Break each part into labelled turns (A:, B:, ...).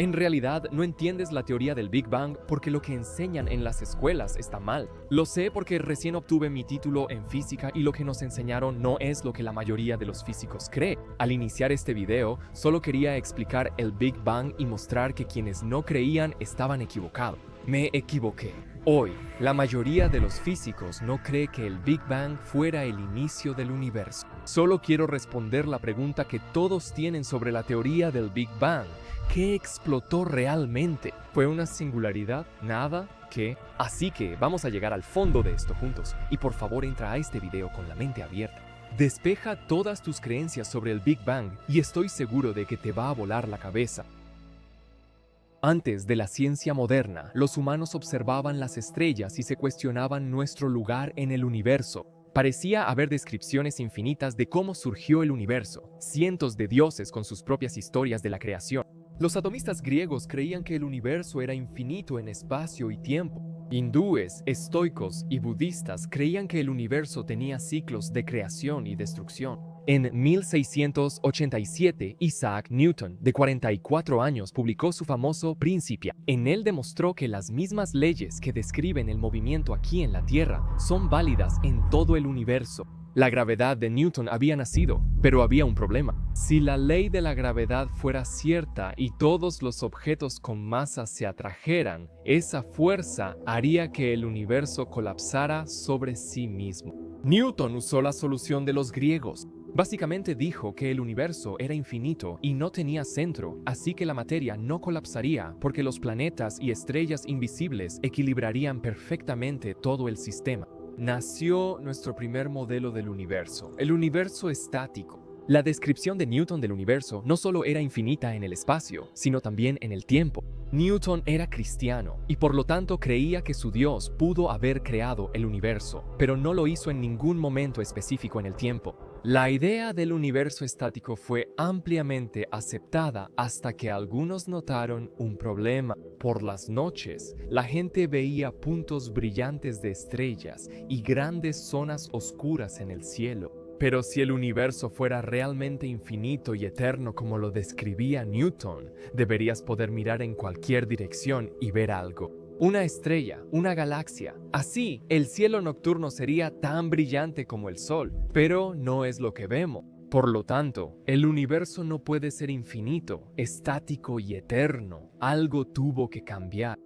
A: En realidad, no entiendes la teoría del Big Bang porque lo que enseñan en las escuelas está mal. Lo sé porque recién obtuve mi título en física y lo que nos enseñaron no es lo que la mayoría de los físicos cree. Al iniciar este video, solo quería explicar el Big Bang y mostrar que quienes no creían estaban equivocados. Me equivoqué. Hoy, la mayoría de los físicos no cree que el Big Bang fuera el inicio del universo. Solo quiero responder la pregunta que todos tienen sobre la teoría del Big Bang. ¿Qué explotó realmente? ¿Fue una singularidad? ¿Nada? ¿Qué? Así que vamos a llegar al fondo de esto juntos. Y por favor entra a este video con la mente abierta. Despeja todas tus creencias sobre el Big Bang y estoy seguro de que te va a volar la cabeza. Antes de la ciencia moderna, los humanos observaban las estrellas y se cuestionaban nuestro lugar en el universo. Parecía haber descripciones infinitas de cómo surgió el universo, cientos de dioses con sus propias historias de la creación. Los atomistas griegos creían que el universo era infinito en espacio y tiempo. Hindúes, estoicos y budistas creían que el universo tenía ciclos de creación y destrucción. En 1687, Isaac Newton, de 44 años, publicó su famoso Principia. En él demostró que las mismas leyes que describen el movimiento aquí en la Tierra son válidas en todo el universo. La gravedad de Newton había nacido, pero había un problema. Si la ley de la gravedad fuera cierta y todos los objetos con masa se atrajeran, esa fuerza haría que el universo colapsara sobre sí mismo. Newton usó la solución de los griegos. Básicamente dijo que el universo era infinito y no tenía centro, así que la materia no colapsaría porque los planetas y estrellas invisibles equilibrarían perfectamente todo el sistema. Nació nuestro primer modelo del universo, el universo estático. La descripción de Newton del universo no solo era infinita en el espacio, sino también en el tiempo. Newton era cristiano y por lo tanto creía que su Dios pudo haber creado el universo, pero no lo hizo en ningún momento específico en el tiempo. La idea del universo estático fue ampliamente aceptada hasta que algunos notaron un problema. Por las noches, la gente veía puntos brillantes de estrellas y grandes zonas oscuras en el cielo. Pero si el universo fuera realmente infinito y eterno como lo describía Newton, deberías poder mirar en cualquier dirección y ver algo. Una estrella, una galaxia. Así, el cielo nocturno sería tan brillante como el sol, pero no es lo que vemos. Por lo tanto, el universo no puede ser infinito, estático y eterno. Algo tuvo que cambiar.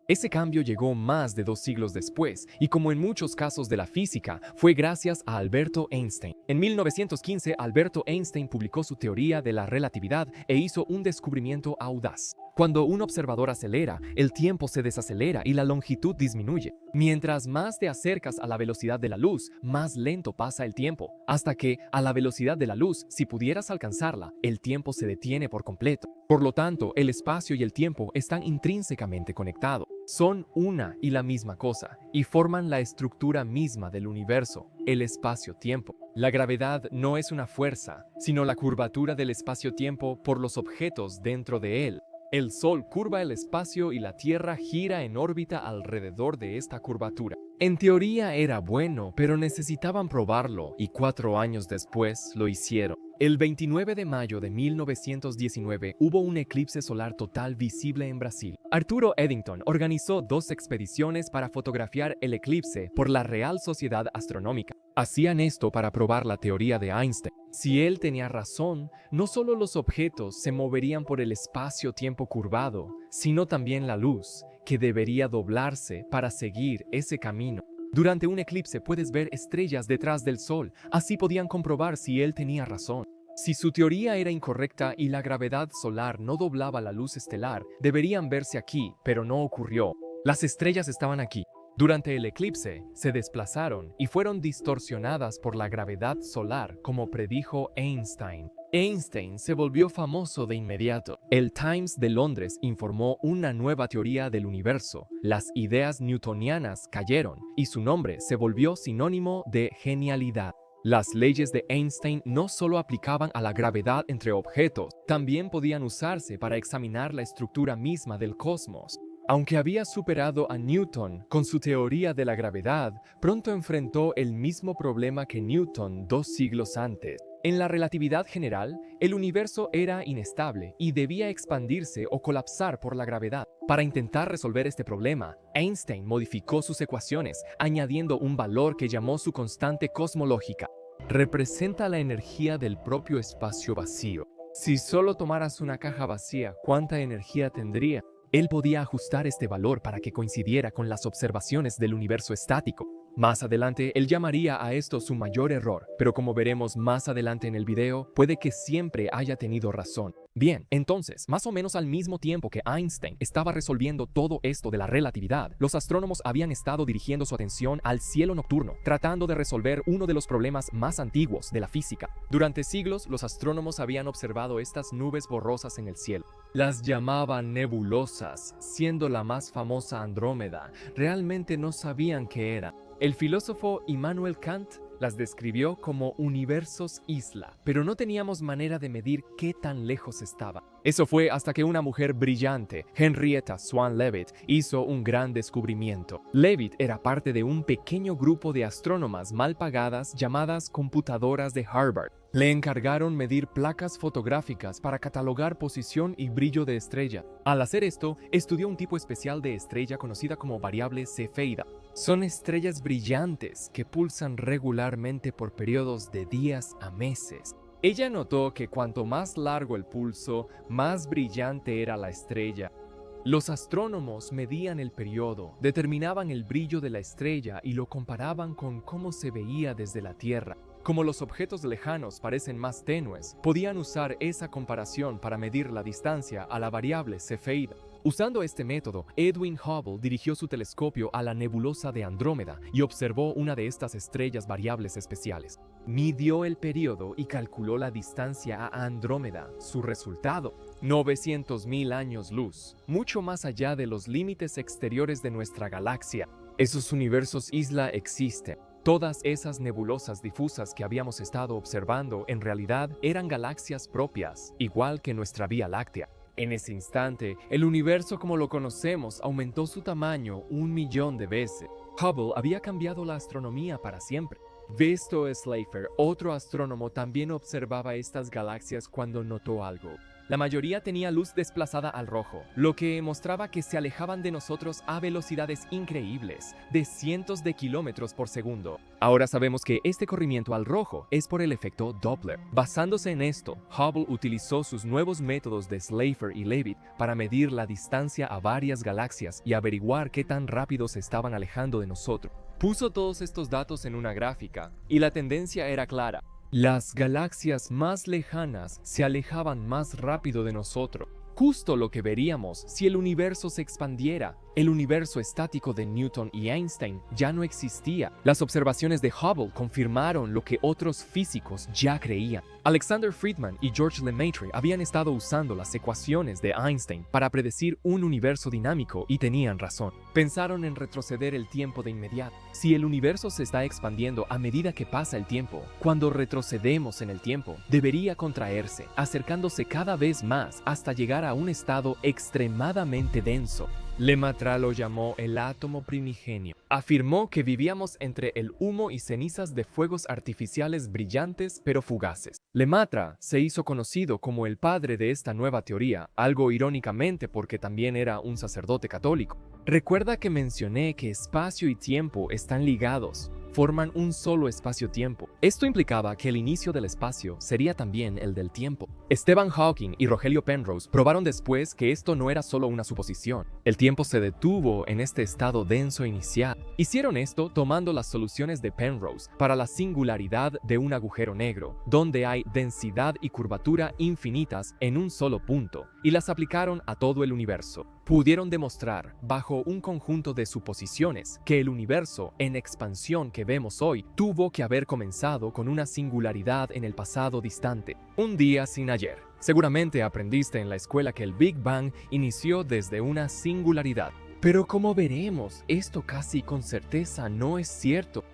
A: Ese cambio llegó más de 2 siglos después, y como en muchos casos de la física, fue gracias a Alberto Einstein. En 1915, Alberto Einstein publicó su teoría de la relatividad e hizo un descubrimiento audaz. Cuando un observador acelera, el tiempo se desacelera y la longitud disminuye. Mientras más te acercas a la velocidad de la luz, más lento pasa el tiempo, hasta que, a la velocidad de la luz, si pudieras alcanzarla, el tiempo se detiene por completo. Por lo tanto, el espacio y el tiempo están intrínsecamente conectados. Son una y la misma cosa, y forman la estructura misma del universo, el espacio-tiempo. La gravedad no es una fuerza, sino la curvatura del espacio-tiempo por los objetos dentro de él. El Sol curva el espacio y la Tierra gira en órbita alrededor de esta curvatura. En teoría era bueno, pero necesitaban probarlo, y 4 años después lo hicieron. El 29 de mayo de 1919 hubo un eclipse solar total visible en Brasil. Arturo Eddington organizó 2 expediciones para fotografiar el eclipse por la Real Sociedad Astronómica. Hacían esto para probar la teoría de Einstein. Si él tenía razón, no solo los objetos se moverían por el espacio-tiempo curvado, sino también la luz, que debería doblarse para seguir ese camino. Durante un eclipse puedes ver estrellas detrás del Sol, así podían comprobar si él tenía razón. Si su teoría era incorrecta y la gravedad solar no doblaba la luz estelar, deberían verse aquí, pero no ocurrió. Las estrellas estaban aquí. Durante el eclipse, se desplazaron y fueron distorsionadas por la gravedad solar, como predijo Einstein. Einstein se volvió famoso de inmediato. El Times de Londres informó una nueva teoría del universo. Las ideas newtonianas cayeron y su nombre se volvió sinónimo de genialidad. Las leyes de Einstein no solo aplicaban a la gravedad entre objetos, también podían usarse para examinar la estructura misma del cosmos. Aunque había superado a Newton con su teoría de la gravedad, pronto enfrentó el mismo problema que Newton 2 siglos antes. En la relatividad general, el universo era inestable y debía expandirse o colapsar por la gravedad. Para intentar resolver este problema, Einstein modificó sus ecuaciones, añadiendo un valor que llamó su constante cosmológica. Representa la energía del propio espacio vacío. Si solo tomaras una caja vacía, ¿cuánta energía tendría? Él podía ajustar este valor para que coincidiera con las observaciones del universo estático. Más adelante, él llamaría a esto su mayor error, pero como veremos más adelante en el video, puede que siempre haya tenido razón. Bien, entonces, más o menos al mismo tiempo que Einstein estaba resolviendo todo esto de la relatividad, los astrónomos habían estado dirigiendo su atención al cielo nocturno, tratando de resolver uno de los problemas más antiguos de la física. Durante siglos, los astrónomos habían observado estas nubes borrosas en el cielo. Las llamaban nebulosas, siendo la más famosa Andrómeda. Realmente no sabían qué era. El filósofo Immanuel Kant las describió como universos isla, pero no teníamos manera de medir qué tan lejos estaba. Eso fue hasta que una mujer brillante, Henrietta Swan Leavitt, hizo un gran descubrimiento. Leavitt era parte de un pequeño grupo de astrónomas mal pagadas llamadas computadoras de Harvard. Le encargaron medir placas fotográficas para catalogar posición y brillo de estrella. Al hacer esto, estudió un tipo especial de estrella conocida como variable cefeida. Son estrellas brillantes que pulsan regularmente por periodos de días a meses. Ella notó que cuanto más largo el pulso, más brillante era la estrella. Los astrónomos medían el periodo, determinaban el brillo de la estrella y lo comparaban con cómo se veía desde la Tierra. Como los objetos lejanos parecen más tenues, podían usar esa comparación para medir la distancia a la variable cefeida. Usando este método, Edwin Hubble dirigió su telescopio a la nebulosa de Andrómeda y observó una de estas estrellas variables especiales. Midió el periodo y calculó la distancia a Andrómeda. Su resultado: 900.000 años luz, mucho más allá de los límites exteriores de nuestra galaxia. Esos universos isla existen. Todas esas nebulosas difusas que habíamos estado observando en realidad eran galaxias propias, igual que nuestra Vía Láctea. En ese instante, el universo como lo conocemos aumentó su tamaño 1.000.000 de veces. Hubble había cambiado la astronomía para siempre. Vesto Slipher, otro astrónomo, también observaba estas galaxias cuando notó algo. La mayoría tenía luz desplazada al rojo, lo que mostraba que se alejaban de nosotros a velocidades increíbles, de cientos de kilómetros por segundo. Ahora sabemos que este corrimiento al rojo es por el efecto Doppler. Basándose en esto, Hubble utilizó sus nuevos métodos de Slipher y Leavitt para medir la distancia a varias galaxias y averiguar qué tan rápido se estaban alejando de nosotros. Puso todos estos datos en una gráfica, y la tendencia era clara. Las galaxias más lejanas se alejaban más rápido de nosotros. Justo lo que veríamos si el universo se expandiera. El universo estático de Newton y Einstein ya no existía. Las observaciones de Hubble confirmaron lo que otros físicos ya creían. Alexander Friedman y George Lemaitre habían estado usando las ecuaciones de Einstein para predecir un universo dinámico y tenían razón. Pensaron en retroceder el tiempo de inmediato. Si el universo se está expandiendo a medida que pasa el tiempo, cuando retrocedemos en el tiempo, debería contraerse, acercándose cada vez más hasta llegar a un estado extremadamente denso. Lemaitre lo llamó el átomo primigenio. Afirmó que vivíamos entre el humo y cenizas de fuegos artificiales brillantes pero fugaces. Lemaitre se hizo conocido como el padre de esta nueva teoría, algo irónicamente porque también era un sacerdote católico. Recuerda que mencioné que espacio y tiempo están ligados. Forman un solo espacio-tiempo. Esto implicaba que el inicio del espacio sería también el del tiempo. Stephen Hawking y Rogelio Penrose probaron después que esto no era solo una suposición. El tiempo se detuvo en este estado denso inicial. Hicieron esto tomando las soluciones de Penrose para la singularidad de un agujero negro, donde hay densidad y curvatura infinitas en un solo punto, y las aplicaron a todo el universo. Pudieron demostrar, bajo un conjunto de suposiciones, que el universo en expansión que vemos hoy tuvo que haber comenzado con una singularidad en el pasado distante, un día sin ayer. Seguramente aprendiste en la escuela que el Big Bang inició desde una singularidad. Pero como veremos, esto casi con certeza no es cierto.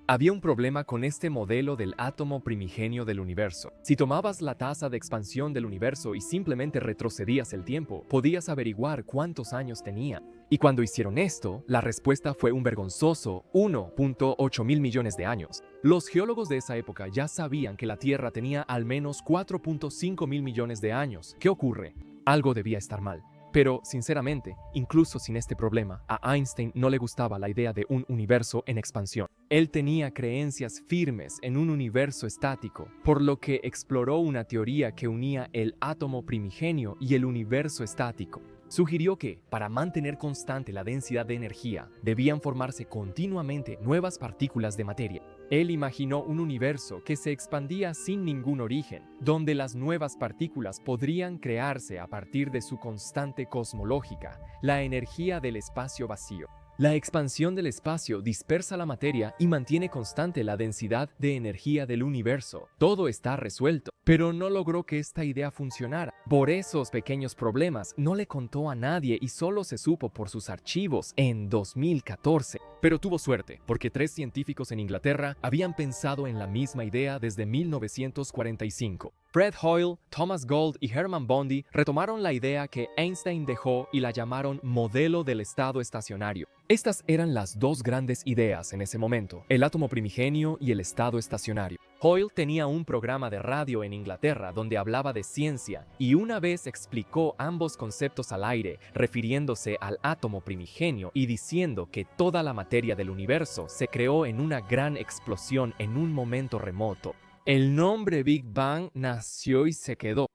A: Había un problema con este modelo del átomo primigenio del universo. Si tomabas la tasa de expansión del universo y simplemente retrocedías el tiempo, podías averiguar cuántos años tenía. Y cuando hicieron esto, la respuesta fue un vergonzoso 1.8 mil millones de años. Los geólogos de esa época ya sabían que la Tierra tenía al menos 4.5 mil millones de años. ¿Qué ocurre? Algo debía estar mal. Pero, sinceramente, incluso sin este problema, a Einstein no le gustaba la idea de un universo en expansión. Él tenía creencias firmes en un universo estático, por lo que exploró una teoría que unía el átomo primigenio y el universo estático. Sugirió que, para mantener constante la densidad de energía, debían formarse continuamente nuevas partículas de materia. Él imaginó un universo que se expandía sin ningún origen, donde las nuevas partículas podrían crearse a partir de su constante cosmológica, la energía del espacio vacío. La expansión del espacio dispersa la materia y mantiene constante la densidad de energía del universo. Todo está resuelto, pero no logró que esta idea funcionara. Por esos pequeños problemas no le contó a nadie y solo se supo por sus archivos en 2014. Pero tuvo suerte, porque 3 científicos en Inglaterra habían pensado en la misma idea desde 1945. Fred Hoyle, Thomas Gold y Hermann Bondi retomaron la idea que Einstein dejó y la llamaron modelo del estado estacionario. Estas eran las dos grandes ideas en ese momento, el átomo primigenio y el estado estacionario. Hoyle tenía un programa de radio en Inglaterra donde hablaba de ciencia y una vez explicó ambos conceptos al aire, refiriéndose al átomo primigenio y diciendo que toda la materia del universo se creó en una gran explosión en un momento remoto. El nombre Big Bang nació y se quedó.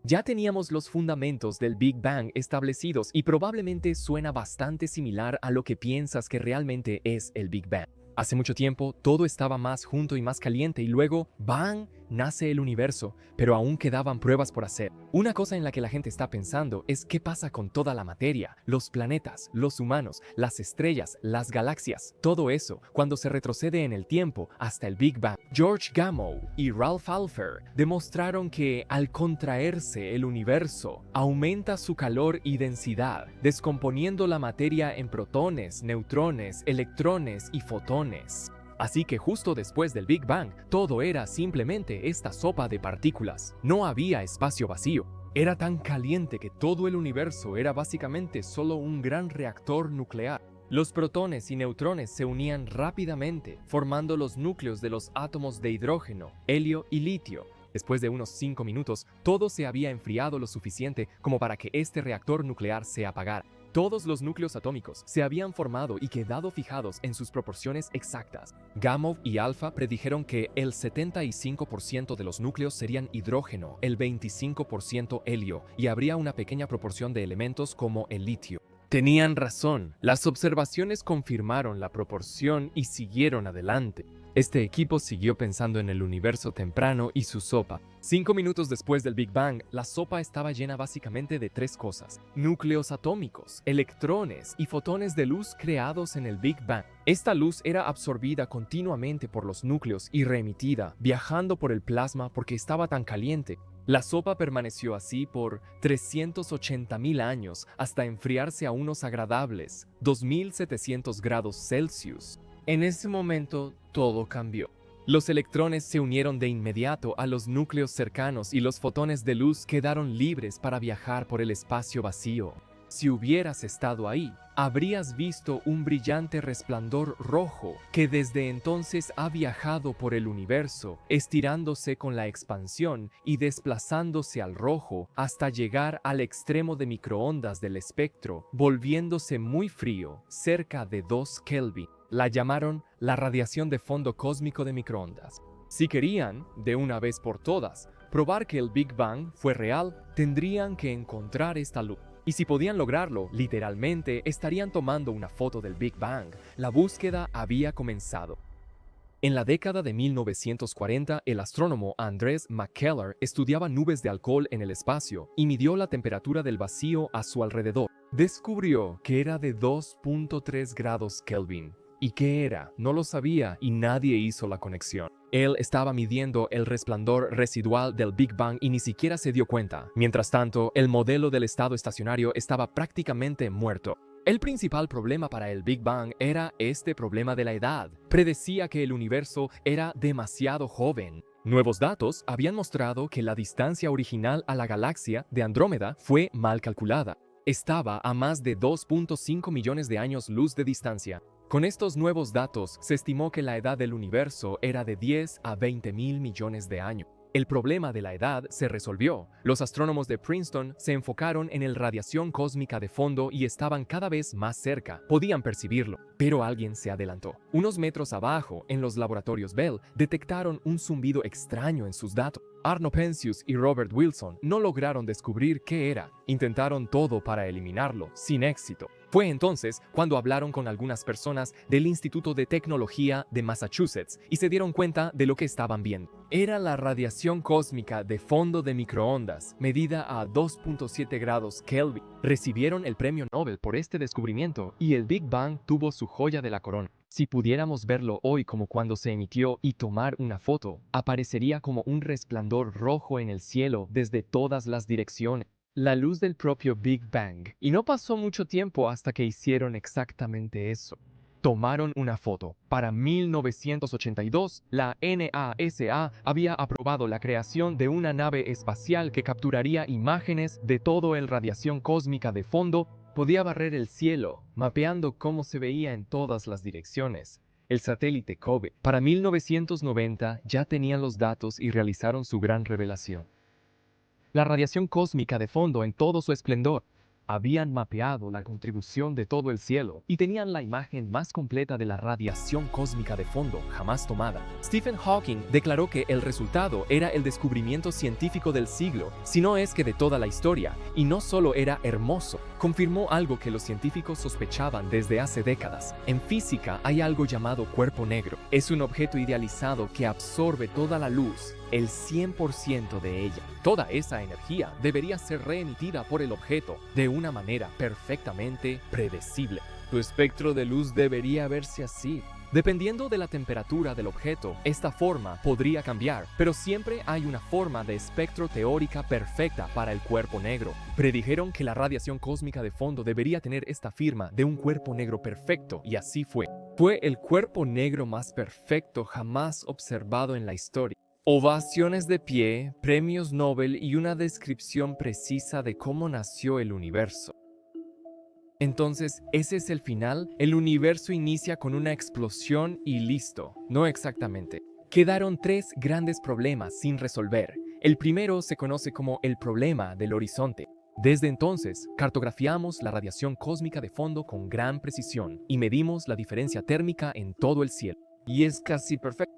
A: Ya teníamos los fundamentos del Big Bang establecidos y probablemente suena bastante similar a lo que piensas que realmente es el Big Bang. Hace mucho tiempo todo estaba más junto y más caliente y luego, ¡bang!, nace el universo, pero aún quedaban pruebas por hacer. Una cosa en la que la gente está pensando es qué pasa con toda la materia, los planetas, los humanos, las estrellas, las galaxias, todo eso cuando se retrocede en el tiempo hasta el Big Bang. George Gamow y Ralph Alpher demostraron que al contraerse el universo, aumenta su calor y densidad, descomponiendo la materia en protones, neutrones, electrones y fotones. Así que justo después del Big Bang, todo era simplemente esta sopa de partículas. No había espacio vacío. Era tan caliente que todo el universo era básicamente solo un gran reactor nuclear. Los protones y neutrones se unían rápidamente, formando los núcleos de los átomos de hidrógeno, helio y litio. Después de unos 5 minutos, todo se había enfriado lo suficiente como para que este reactor nuclear se apagara. Todos los núcleos atómicos se habían formado y quedado fijados en sus proporciones exactas. Gamow y Alpha predijeron que el 75% de los núcleos serían hidrógeno, el 25% helio y habría una pequeña proporción de elementos como el litio. Tenían razón, las observaciones confirmaron la proporción y siguieron adelante. Este equipo siguió pensando en el universo temprano y su sopa. 5 minutos después del Big Bang, la sopa estaba llena básicamente de 3 cosas: núcleos atómicos, electrones y fotones de luz creados en el Big Bang. Esta luz era absorbida continuamente por los núcleos y reemitida, viajando por el plasma porque estaba tan caliente. La sopa permaneció así por 380.000 años hasta enfriarse a unos agradables 2700 grados Celsius. En ese momento, todo cambió. Los electrones se unieron de inmediato a los núcleos cercanos y los fotones de luz quedaron libres para viajar por el espacio vacío. Si hubieras estado ahí, habrías visto un brillante resplandor rojo que desde entonces ha viajado por el universo, estirándose con la expansión y desplazándose al rojo hasta llegar al extremo de microondas del espectro, volviéndose muy frío, cerca de 2 Kelvin. La llamaron la radiación de fondo cósmico de microondas. Si querían, de una vez por todas, probar que el Big Bang fue real, tendrían que encontrar esta luz. Y si podían lograrlo, literalmente estarían tomando una foto del Big Bang. La búsqueda había comenzado. En la década de 1940, el astrónomo Andrés McKellar estudiaba nubes de alcohol en el espacio y midió la temperatura del vacío a su alrededor. Descubrió que era de 2.3 grados Kelvin. ¿Y qué era? No lo sabía y nadie hizo la conexión. Él estaba midiendo el resplandor residual del Big Bang y ni siquiera se dio cuenta. Mientras tanto, el modelo del estado estacionario estaba prácticamente muerto. El principal problema para el Big Bang era este problema de la edad. Predecía que el universo era demasiado joven. Nuevos datos habían mostrado que la distancia original a la galaxia de Andrómeda fue mal calculada. Estaba a más de 2.5 millones de años luz de distancia. Con estos nuevos datos, se estimó que la edad del universo era de 10 a 20 mil millones de años. El problema de la edad se resolvió. Los astrónomos de Princeton se enfocaron en la radiación cósmica de fondo y estaban cada vez más cerca. Podían percibirlo, pero alguien se adelantó. Unos metros abajo, en los laboratorios Bell, detectaron un zumbido extraño en sus datos. Arno Penzias y Robert Wilson no lograron descubrir qué era. Intentaron todo para eliminarlo, sin éxito. Fue entonces cuando hablaron con algunas personas del Instituto de Tecnología de Massachusetts y se dieron cuenta de lo que estaban viendo. Era la radiación cósmica de fondo de microondas, medida a 2.7 grados Kelvin. Recibieron el premio Nobel por este descubrimiento y el Big Bang tuvo su joya de la corona. Si pudiéramos verlo hoy como cuando se emitió y tomar una foto, aparecería como un resplandor rojo en el cielo desde todas las direcciones. La luz del propio Big Bang. Y no pasó mucho tiempo hasta que hicieron exactamente eso. Tomaron una foto. Para 1982, la NASA había aprobado la creación de una nave espacial que capturaría imágenes de todo el radiación cósmica de fondo. Podía barrer el cielo, mapeando cómo se veía en todas las direcciones. El satélite COBE. Para 1990 ya tenían los datos y realizaron su gran revelación. La radiación cósmica de fondo en todo su esplendor. Habían mapeado la contribución de todo el cielo y tenían la imagen más completa de la radiación cósmica de fondo jamás tomada. Stephen Hawking declaró que el resultado era el descubrimiento científico del siglo, si no es que de toda la historia, y no solo era hermoso, confirmó algo que los científicos sospechaban desde hace décadas. En física hay algo llamado cuerpo negro. Es un objeto idealizado que absorbe toda la luz, el 100% de ella. Toda esa energía debería ser reemitida por el objeto de una manera perfectamente predecible. Tu espectro de luz debería verse así. Dependiendo de la temperatura del objeto, esta forma podría cambiar, pero siempre hay una forma de espectro teórica perfecta para el cuerpo negro. Predijeron que la radiación cósmica de fondo debería tener esta firma de un cuerpo negro perfecto, y así fue. Fue el cuerpo negro más perfecto jamás observado en la historia. Ovaciones de pie, premios Nobel y una descripción precisa de cómo nació el universo. Entonces, ¿ese es el final? El universo inicia con una explosión y listo. No exactamente. Quedaron 3 grandes problemas sin resolver. El primero se conoce como el problema del horizonte. Desde entonces, cartografiamos la radiación cósmica de fondo con gran precisión y medimos la diferencia térmica en todo el cielo. Y es casi perfecto.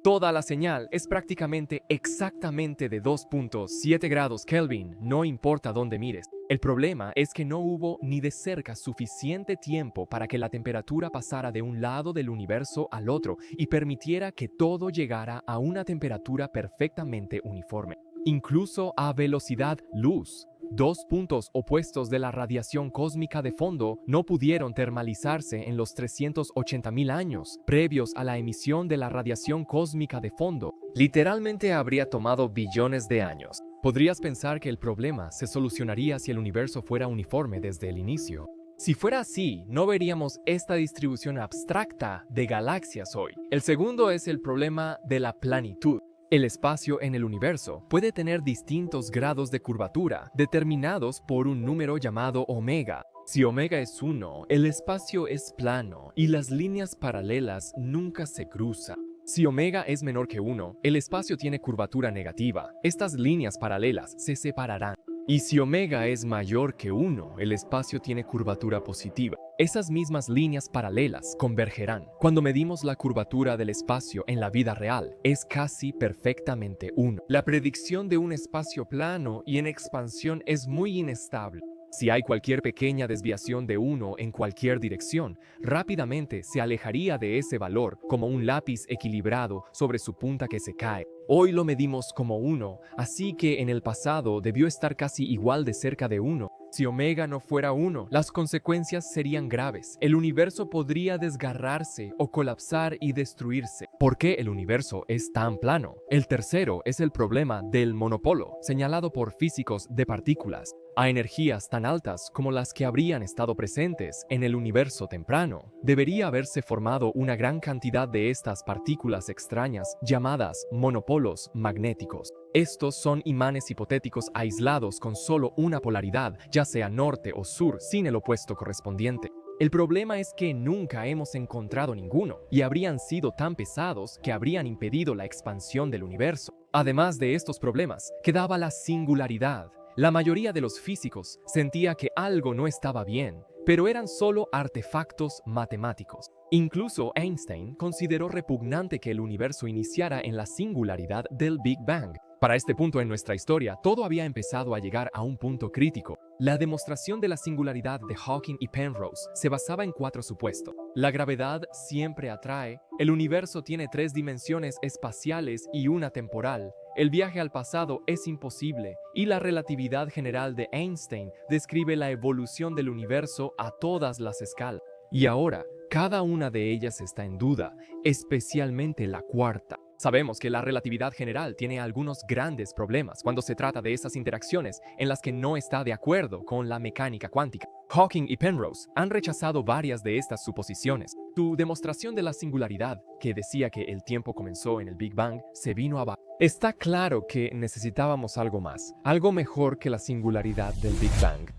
A: Toda la señal es prácticamente exactamente de 2.7 grados Kelvin, no importa dónde mires. El problema es que no hubo ni de cerca suficiente tiempo para que la temperatura pasara de un lado del universo al otro y permitiera que todo llegara a una temperatura perfectamente uniforme, incluso a velocidad luz. 2 puntos opuestos de la radiación cósmica de fondo no pudieron termalizarse en los 380.000 años previos a la emisión de la radiación cósmica de fondo. Literalmente habría tomado billones de años. Podrías pensar que el problema se solucionaría si el universo fuera uniforme desde el inicio. Si fuera así, no veríamos esta distribución abstracta de galaxias hoy. El segundo es el problema de la planitud. El espacio en el universo puede tener distintos grados de curvatura, determinados por un número llamado omega. Si omega es 1, el espacio es plano y las líneas paralelas nunca se cruzan. Si omega es menor que 1, el espacio tiene curvatura negativa. Estas líneas paralelas se separarán. Y si omega es mayor que 1, el espacio tiene curvatura positiva. Esas mismas líneas paralelas convergerán. Cuando medimos la curvatura del espacio en la vida real, es casi perfectamente 1. La predicción de un espacio plano y en expansión es muy inestable. Si hay cualquier pequeña desviación de 1 en cualquier dirección, rápidamente se alejaría de ese valor como un lápiz equilibrado sobre su punta que se cae. Hoy lo medimos como 1, así que en el pasado debió estar casi igual de cerca de 1. Si omega no fuera 1, las consecuencias serían graves. El universo podría desgarrarse o colapsar y destruirse. ¿Por qué el universo es tan plano? El tercero es el problema del monopolo, señalado por físicos de partículas. A energías tan altas como las que habrían estado presentes en el universo temprano, debería haberse formado una gran cantidad de estas partículas extrañas llamadas monopolos magnéticos. Estos son imanes hipotéticos aislados con solo una polaridad, ya sea norte o sur, sin el opuesto correspondiente. El problema es que nunca hemos encontrado ninguno, y habrían sido tan pesados que habrían impedido la expansión del universo. Además de estos problemas, quedaba la singularidad. La mayoría de los físicos sentía que algo no estaba bien, pero eran solo artefactos matemáticos. Incluso Einstein consideró repugnante que el universo iniciara en la singularidad del Big Bang. Para este punto en nuestra historia, todo había empezado a llegar a un punto crítico. La demostración de la singularidad de Hawking y Penrose se basaba en 4 supuestos. La gravedad siempre atrae, el universo tiene 3 dimensiones espaciales y una temporal, el viaje al pasado es imposible, y la relatividad general de Einstein describe la evolución del universo a todas las escalas. Y ahora, cada una de ellas está en duda, especialmente la cuarta. Sabemos que la relatividad general tiene algunos grandes problemas cuando se trata de esas interacciones en las que no está de acuerdo con la mecánica cuántica. Hawking y Penrose han rechazado varias de estas suposiciones. Su demostración de la singularidad, que decía que el tiempo comenzó en el Big Bang, se vino abajo. Está claro que necesitábamos algo más, algo mejor que la singularidad del Big Bang.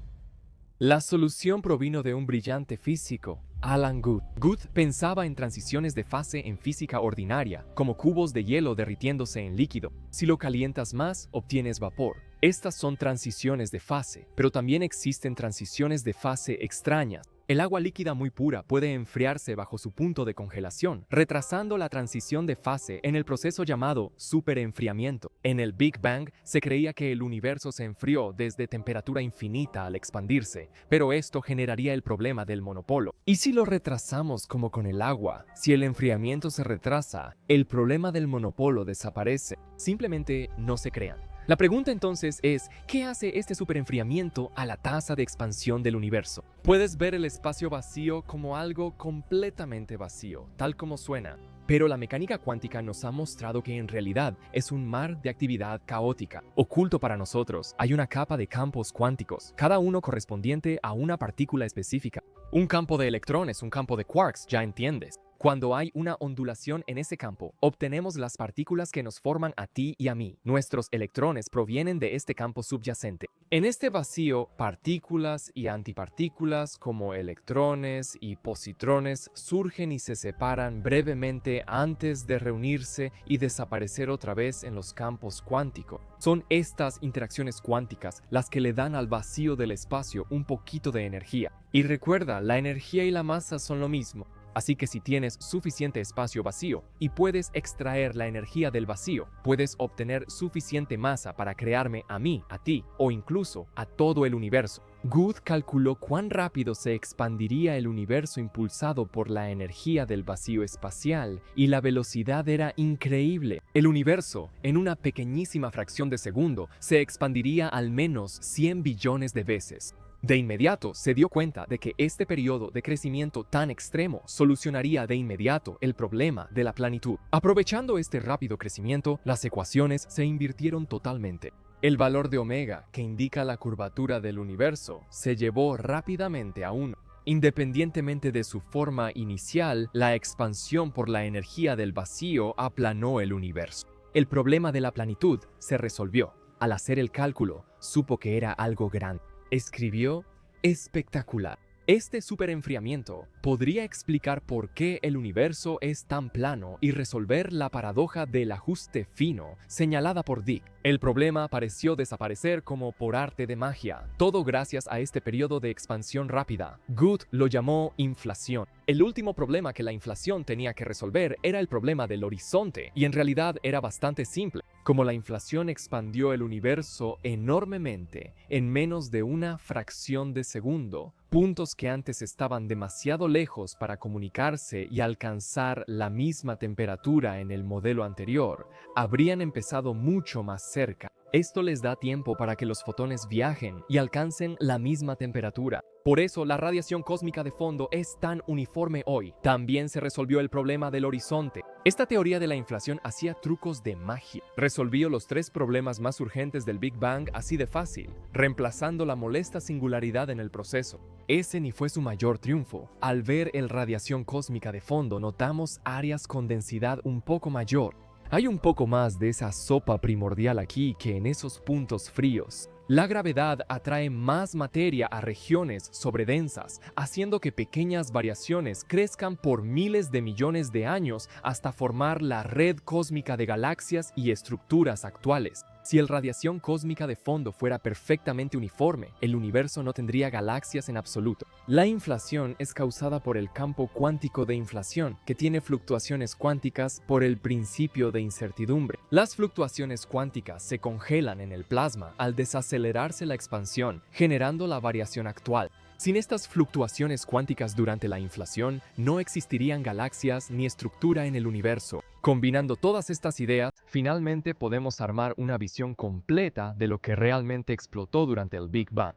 A: La solución provino de un brillante físico, Alan Guth. Guth pensaba en transiciones de fase en física ordinaria, como cubos de hielo derritiéndose en líquido. Si lo calientas más, obtienes vapor. Estas son transiciones de fase, pero también existen transiciones de fase extrañas. El agua líquida muy pura puede enfriarse bajo su punto de congelación, retrasando la transición de fase en el proceso llamado superenfriamiento. En el Big Bang se creía que el universo se enfrió desde temperatura infinita al expandirse, pero esto generaría el problema del monopolo. ¿Y si lo retrasamos como con el agua? Si el enfriamiento se retrasa, el problema del monopolo desaparece. Simplemente no se crean. La pregunta entonces es, ¿qué hace este superenfriamiento a la tasa de expansión del universo? Puedes ver el espacio vacío como algo completamente vacío, tal como suena. Pero la mecánica cuántica nos ha mostrado que en realidad es un mar de actividad caótica. Oculto para nosotros, hay una capa de campos cuánticos, cada uno correspondiente a una partícula específica. Un campo de electrones, un campo de quarks, ya entiendes. Cuando hay una ondulación en ese campo, obtenemos las partículas que nos forman a ti y a mí. Nuestros electrones provienen de este campo subyacente. En este vacío, partículas y antipartículas como electrones y positrones surgen y se separan brevemente antes de reunirse y desaparecer otra vez en los campos cuánticos. Son estas interacciones cuánticas las que le dan al vacío del espacio un poquito de energía. Y recuerda, la energía y la masa son lo mismo. Así que si tienes suficiente espacio vacío y puedes extraer la energía del vacío, puedes obtener suficiente masa para crearme a mí, a ti o incluso a todo el universo. Guth calculó cuán rápido se expandiría el universo impulsado por la energía del vacío espacial y la velocidad era increíble. El universo, en una pequeñísima fracción de segundo, se expandiría al menos 100 billones de veces. De inmediato se dio cuenta de que este periodo de crecimiento tan extremo solucionaría de inmediato el problema de la planitud. Aprovechando este rápido crecimiento, las ecuaciones se invirtieron totalmente. El valor de omega, que indica la curvatura del universo, se llevó rápidamente a 1. Independientemente de su forma inicial, la expansión por la energía del vacío aplanó el universo. El problema de la planitud se resolvió. Al hacer el cálculo, supo que era algo grande. Escribió, espectacular. Este superenfriamiento podría explicar por qué el universo es tan plano y resolver la paradoja del ajuste fino señalada por Dicke. El problema pareció desaparecer como por arte de magia, todo gracias a este periodo de expansión rápida. Guth lo llamó inflación. El último problema que la inflación tenía que resolver era el problema del horizonte, y en realidad era bastante simple. Como la inflación expandió el universo enormemente en menos de una fracción de segundo, puntos que antes estaban demasiado lejos para comunicarse y alcanzar la misma temperatura en el modelo anterior, habrían empezado mucho más cerca. Esto les da tiempo para que los fotones viajen y alcancen la misma temperatura. Por eso la radiación cósmica de fondo es tan uniforme hoy. También se resolvió el problema del horizonte. Esta teoría de la inflación hacía trucos de magia. Resolvió los 3 problemas más urgentes del Big Bang así de fácil, reemplazando la molesta singularidad en el proceso. Ese ni fue su mayor triunfo. Al ver el radiación cósmica de fondo, notamos áreas con densidad un poco mayor. Hay un poco más de esa sopa primordial aquí que en esos puntos fríos. La gravedad atrae más materia a regiones sobredensas, haciendo que pequeñas variaciones crezcan por miles de millones de años hasta formar la red cósmica de galaxias y estructuras actuales. Si la radiación cósmica de fondo fuera perfectamente uniforme, el universo no tendría galaxias en absoluto. La inflación es causada por el campo cuántico de inflación, que tiene fluctuaciones cuánticas por el principio de incertidumbre. Las fluctuaciones cuánticas se congelan en el plasma al desacelerarse la expansión, generando la variación actual. Sin estas fluctuaciones cuánticas durante la inflación, no existirían galaxias ni estructura en el universo. Combinando todas estas ideas, finalmente podemos armar una visión completa de lo que realmente explotó durante el Big Bang.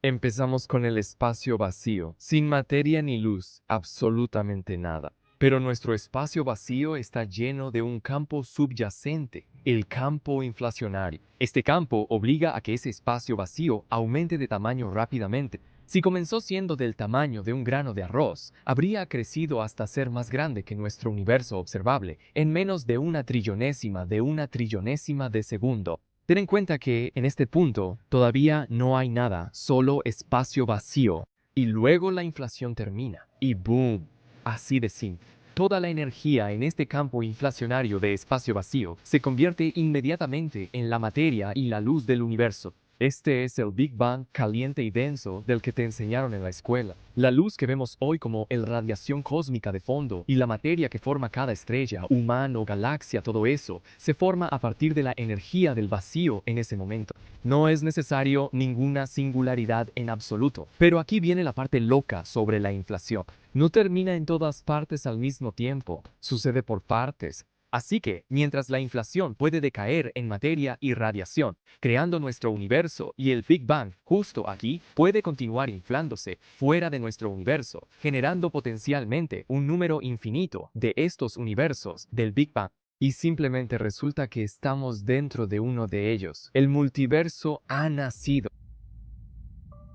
A: Empezamos con el espacio vacío, sin materia ni luz, absolutamente nada. Pero nuestro espacio vacío está lleno de un campo subyacente, el campo inflacionario. Este campo obliga a que ese espacio vacío aumente de tamaño rápidamente. Si comenzó siendo del tamaño de un grano de arroz, habría crecido hasta ser más grande que nuestro universo observable en menos de una trillonésima de segundo. Ten en cuenta que, en este punto, todavía no hay nada, solo espacio vacío. Y luego la inflación termina. Y ¡boom! Así de simple. Toda la energía en este campo inflacionario de espacio vacío se convierte inmediatamente en la materia y la luz del universo. Este es el Big Bang caliente y denso del que te enseñaron en la escuela. La luz que vemos hoy como la radiación cósmica de fondo y la materia que forma cada estrella, humano, galaxia, todo eso, se forma a partir de la energía del vacío en ese momento. No es necesario ninguna singularidad en absoluto. Pero aquí viene la parte loca sobre la inflación. No termina en todas partes al mismo tiempo, sucede por partes. Así que, mientras la inflación puede decaer en materia y radiación, creando nuestro universo, y el Big Bang, justo aquí, puede continuar inflándose fuera de nuestro universo, generando potencialmente un número infinito de estos universos del Big Bang. Y simplemente resulta que estamos dentro de uno de ellos. El multiverso ha nacido.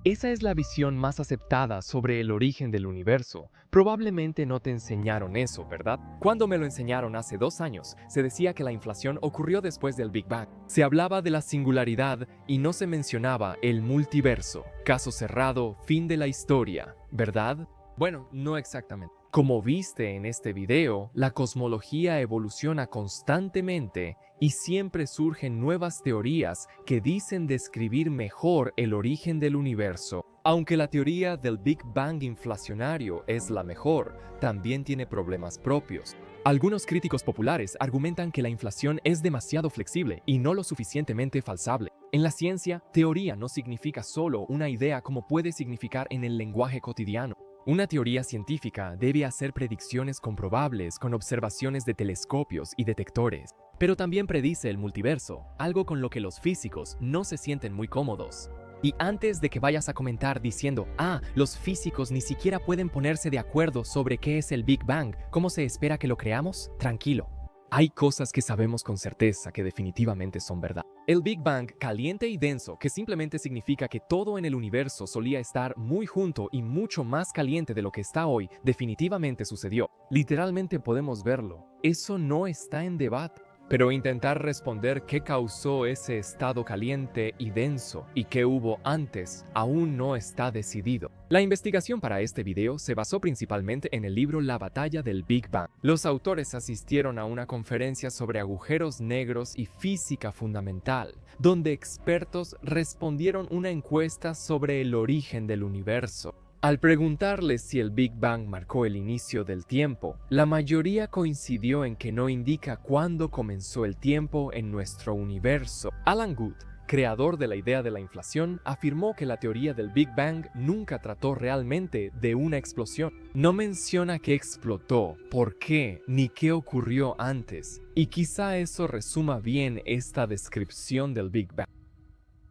A: Esa es la visión más aceptada sobre el origen del universo. Probablemente no te enseñaron eso, ¿verdad? Cuando me lo enseñaron hace 2 años, se decía que la inflación ocurrió después del Big Bang. Se hablaba de la singularidad y no se mencionaba el multiverso. Caso cerrado, fin de la historia, ¿verdad? Bueno, no exactamente. Como viste en este video, la cosmología evoluciona constantemente y siempre surgen nuevas teorías que dicen describir mejor el origen del universo. Aunque la teoría del Big Bang inflacionario es la mejor, también tiene problemas propios. Algunos críticos populares argumentan que la inflación es demasiado flexible y no lo suficientemente falsable. En la ciencia, teoría no significa solo una idea como puede significar en el lenguaje cotidiano. Una teoría científica debe hacer predicciones comprobables con observaciones de telescopios y detectores, pero también predice el multiverso, algo con lo que los físicos no se sienten muy cómodos. Y antes de que vayas a comentar diciendo, los físicos ni siquiera pueden ponerse de acuerdo sobre qué es el Big Bang, ¿cómo se espera que lo creamos? Tranquilo. Hay cosas que sabemos con certeza que definitivamente son verdad. El Big Bang caliente y denso, que simplemente significa que todo en el universo solía estar muy junto y mucho más caliente de lo que está hoy, definitivamente sucedió. Literalmente podemos verlo. Eso no está en debate. Pero intentar responder qué causó ese estado caliente y denso y qué hubo antes aún no está decidido. La investigación para este video se basó principalmente en el libro La batalla del Big Bang. Los autores asistieron a una conferencia sobre agujeros negros y física fundamental, donde expertos respondieron una encuesta sobre el origen del universo. Al preguntarles si el Big Bang marcó el inicio del tiempo, la mayoría coincidió en que no indica cuándo comenzó el tiempo en nuestro universo. Alan Guth, creador de la idea de la inflación, afirmó que la teoría del Big Bang nunca trató realmente de una explosión. No menciona qué explotó, por qué, ni qué ocurrió antes. Y quizá eso resuma bien esta descripción del Big Bang.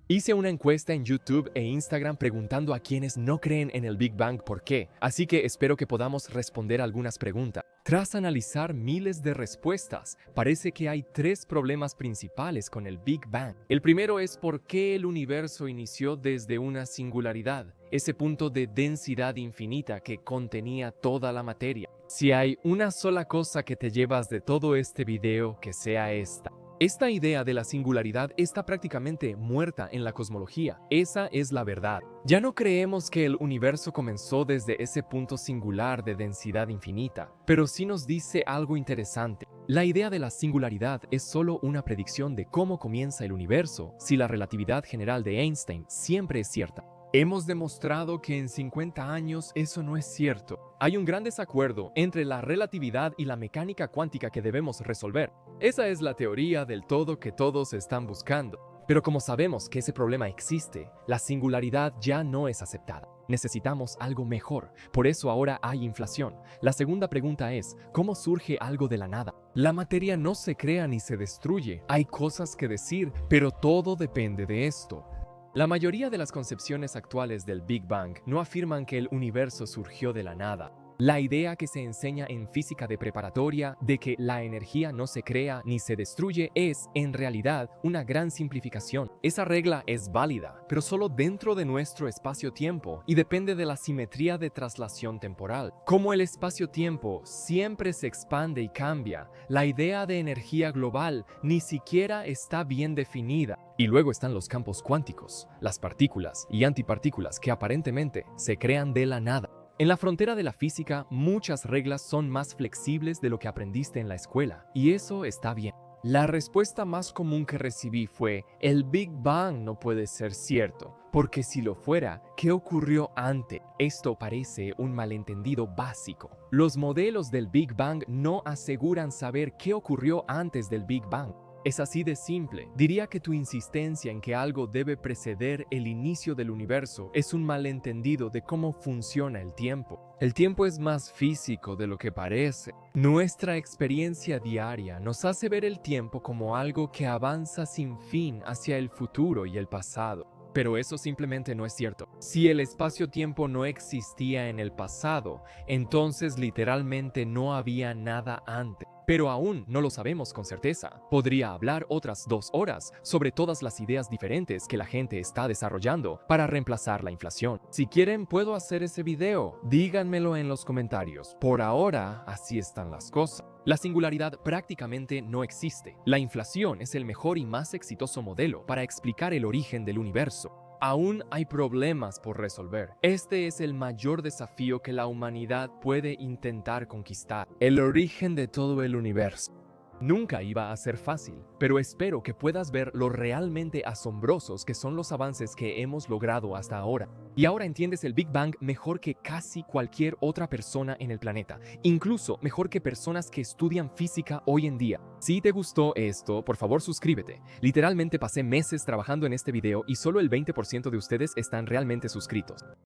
A: Hice una encuesta en YouTube e Instagram preguntando a quienes no creen en el Big Bang por qué, así que espero que podamos responder algunas preguntas. Tras analizar miles de respuestas, parece que hay 3 problemas principales con el Big Bang. El primero es por qué el universo inició desde una singularidad, ese punto de densidad infinita que contenía toda la materia. Si hay una sola cosa que te llevas de todo este video, que sea esta. Esta idea de la singularidad está prácticamente muerta en la cosmología. Esa es la verdad. Ya no creemos que el universo comenzó desde ese punto singular de densidad infinita, pero sí nos dice algo interesante. La idea de la singularidad es solo una predicción de cómo comienza el universo si la relatividad general de Einstein siempre es cierta. Hemos demostrado que en 50 años eso no es cierto. Hay un gran desacuerdo entre la relatividad y la mecánica cuántica que debemos resolver. Esa es la teoría del todo que todos están buscando. Pero como sabemos que ese problema existe, la singularidad ya no es aceptada. Necesitamos algo mejor. Por eso ahora hay inflación. La segunda pregunta es, ¿cómo surge algo de la nada? La materia no se crea ni se destruye. Hay cosas que decir, pero todo depende de esto. La mayoría de las concepciones actuales del Big Bang no afirman que el universo surgió de la nada. La idea que se enseña en física de preparatoria de que la energía no se crea ni se destruye es, en realidad, una gran simplificación. Esa regla es válida, pero solo dentro de nuestro espacio-tiempo y depende de la simetría de traslación temporal. Como el espacio-tiempo siempre se expande y cambia, la idea de energía global ni siquiera está bien definida. Y luego están los campos cuánticos, las partículas y antipartículas que aparentemente se crean de la nada. En la frontera de la física, muchas reglas son más flexibles de lo que aprendiste en la escuela, y eso está bien. La respuesta más común que recibí fue, el Big Bang no puede ser cierto, porque si lo fuera, ¿qué ocurrió antes? Esto parece un malentendido básico. Los modelos del Big Bang no aseguran saber qué ocurrió antes del Big Bang. Es así de simple. Diría que tu insistencia en que algo debe preceder el inicio del universo es un malentendido de cómo funciona el tiempo. El tiempo es más físico de lo que parece. Nuestra experiencia diaria nos hace ver el tiempo como algo que avanza sin fin hacia el futuro y el pasado. Pero eso simplemente no es cierto. Si el espacio-tiempo no existía en el pasado, entonces literalmente no había nada antes. Pero aún no lo sabemos con certeza. Podría hablar otras 2 horas sobre todas las ideas diferentes que la gente está desarrollando para reemplazar la inflación. Si quieren, puedo hacer ese video. Díganmelo en los comentarios. Por ahora, así están las cosas. La singularidad prácticamente no existe. La inflación es el mejor y más exitoso modelo para explicar el origen del universo. Aún hay problemas por resolver. Este es el mayor desafío que la humanidad puede intentar conquistar: el origen de todo el universo. Nunca iba a ser fácil, pero espero que puedas ver lo realmente asombrosos que son los avances que hemos logrado hasta ahora. Y ahora entiendes el Big Bang mejor que casi cualquier otra persona en el planeta, incluso mejor que personas que estudian física hoy en día. Si te gustó esto, por favor suscríbete. Literalmente pasé meses trabajando en este video y solo el 20% de ustedes están realmente suscritos.